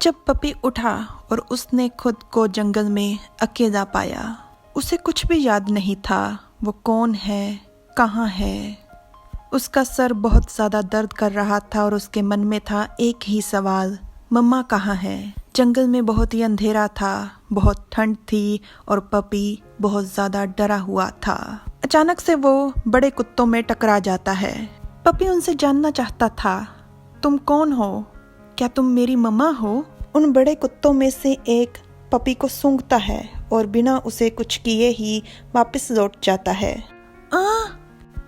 जब पपी उठा और उसने खुद को जंगल में अकेला पाया, उसे कुछ भी याद नहीं था वो कौन है, कहाँ है। उसका सर बहुत ज़्यादा दर्द कर रहा था और उसके मन में था एक ही सवाल, मम्मा कहाँ है। जंगल में बहुत ही अंधेरा था, बहुत ठंड थी और पपी बहुत ज़्यादा डरा हुआ था। अचानक से वो बड़े कुत्तों में टकरा जाता है। पपी उनसे जानना चाहता था, तुम कौन हो, क्या तुम मेरी मम्मा हो। उन बड़े कुत्तों में से एक पपी को सूंघता है और बिना उसे कुछ किए ही वापस लौट जाता है।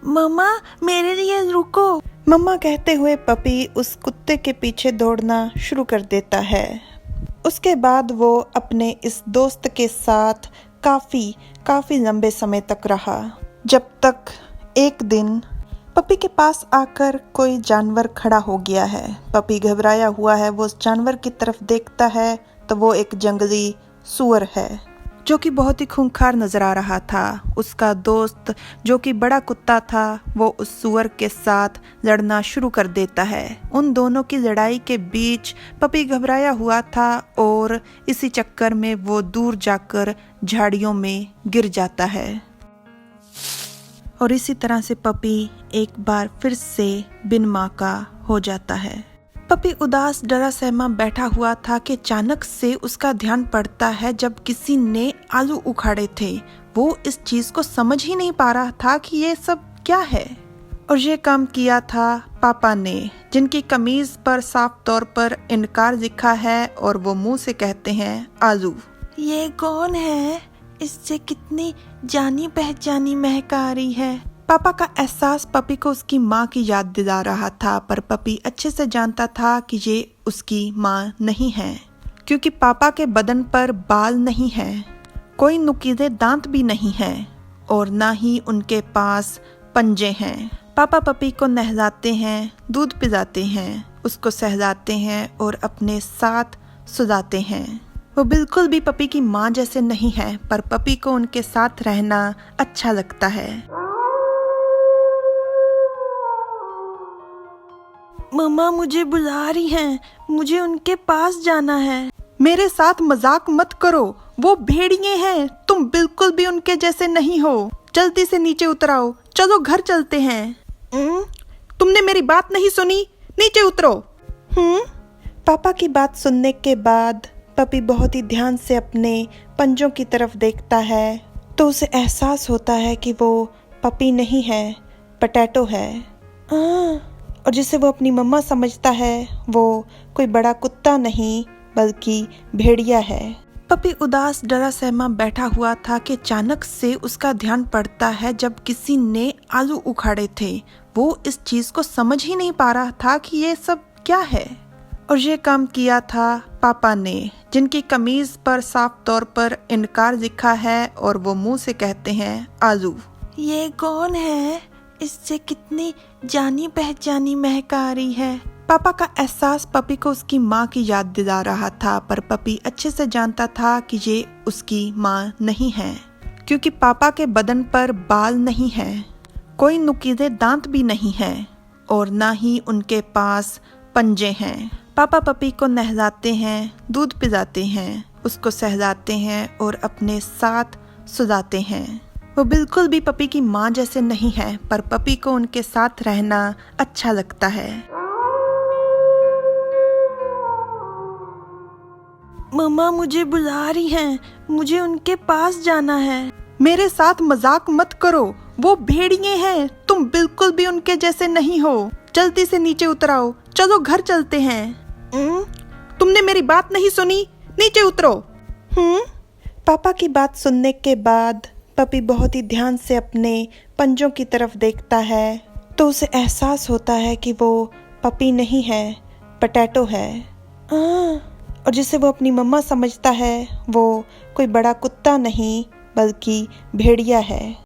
मम्मा मेरे लिए रुको, मम्मा कहते हुए पपी उस कुत्ते के पीछे दौड़ना शुरू कर देता है। उसके बाद वो अपने इस दोस्त के साथ काफी लंबे समय तक रहा, जब तक एक दिन पपी के पास आकर कोई जानवर खड़ा हो गया है। पपी घबराया हुआ है, वो उस जानवर की तरफ देखता है तो वो एक जंगली सूअर है जो कि बहुत ही खूंखार नजर आ रहा था। उसका दोस्त जो कि बड़ा कुत्ता था वो उस सूअर के साथ लड़ना शुरू कर देता है। उन दोनों की लड़ाई के बीच पपी घबराया हुआ था और इसी चक्कर में वो दूर जाकर झाड़ियों में गिर जाता है और इसी तरह से पपी एक बार फिर से बिन माँ का हो जाता है। पपी उदास डरा सहमा बैठा हुआ था कि अचानक से उसका ध्यान पड़ता है जब किसी ने आलू उखाड़े थे। वो इस चीज को समझ ही नहीं पा रहा था कि ये सब क्या है, और ये काम किया था पापा ने, जिनकी कमीज पर साफ तौर पर इनकार लिखा है और वो मुंह से कहते हैं आलू। ये कौन है, इससे कितनी जानी पहचानी महक आ रही है। पापा का एहसास पपी को उसकी माँ की याद दिला रहा था, पर पपी अच्छे से जानता था कि ये उसकी माँ नहीं है, क्योंकि पापा के बदन पर बाल नहीं है, कोई नुकीले दांत भी नहीं है और ना ही उनके पास पंजे हैं। पापा पपी को नहलाते हैं, दूध पिलाते हैं, उसको सहलाते हैं और अपने साथ सुलाते हैं। वो बिल्कुल भी पपी की माँ जैसे नहीं है, पर पपी को उनके साथ रहना अच्छा लगता है। मम्मा मुझे बुला रही हैं, मुझे उनके पास जाना है। मेरे साथ मजाक मत करो, वो भेड़िए हैं, तुम बिल्कुल भी उनके जैसे नहीं हो। जल्दी से नीचे उतर आओ, चलो घर चलते हैं। तुमने मेरी बात नहीं सुनी, नीचे उतरो। पापा की बात सुनने के बाद पपी बहुत ही ध्यान से अपने पंजों की तरफ देखता है तो उसे एहसास होता है कि वो पपी नहीं है, पोटैटो है। और जिसे वो अपनी मम्मा समझता है वो कोई बड़ा कुत्ता नहीं बल्कि भेड़िया है। पपी उदास डरा सहमा बैठा हुआ था कि अचानक से उसका ध्यान पड़ता है जब किसी ने आलू उखाड़े थे। वो इस चीज को समझ ही नहीं पा रहा था कि ये सब क्या है, और ये काम किया था पापा ने, जिनकी कमीज पर साफ तौर पर इनकार लिखा है और वो मुंह से कहते हैं आलू। ये कौन है, इससे कितनी जानी पहचानी महक आ रही है। पापा का एहसास पपी को उसकी माँ की याद दिला रहा था, पर पपी अच्छे से जानता था कि ये उसकी माँ नहीं है, क्योंकि पापा के बदन पर बाल नहीं है, कोई नुकीले दांत भी नहीं है और ना ही उनके पास पंजे हैं। पापा पपी को नहलाते हैं, दूध पिलाते हैं, उसको सहलाते हैं और अपने साथ सुलाते हैं। वो बिल्कुल भी पपी की माँ जैसे नहीं है, पर पपी को उनके साथ रहना अच्छा लगता है। मम्मा मुझे बुला रही हैं, मुझे उनके पास जाना है। मेरे साथ मजाक मत करो, वो भेड़िए हैं, तुम बिल्कुल भी उनके जैसे नहीं हो। जल्दी से नीचे उतर आओ, चलो घर चलते हैं। तुमने मेरी बात नहीं सुनी, नीचे उतरो। पापा की बात सुनने के बाद पपी बहुत ही ध्यान से अपने पंजों की तरफ देखता है तो उसे एहसास होता है कि वो पपी नहीं है, पोटैटो है। और जिसे वो अपनी मम्मा समझता है वो कोई बड़ा कुत्ता नहीं बल्कि भेड़िया है।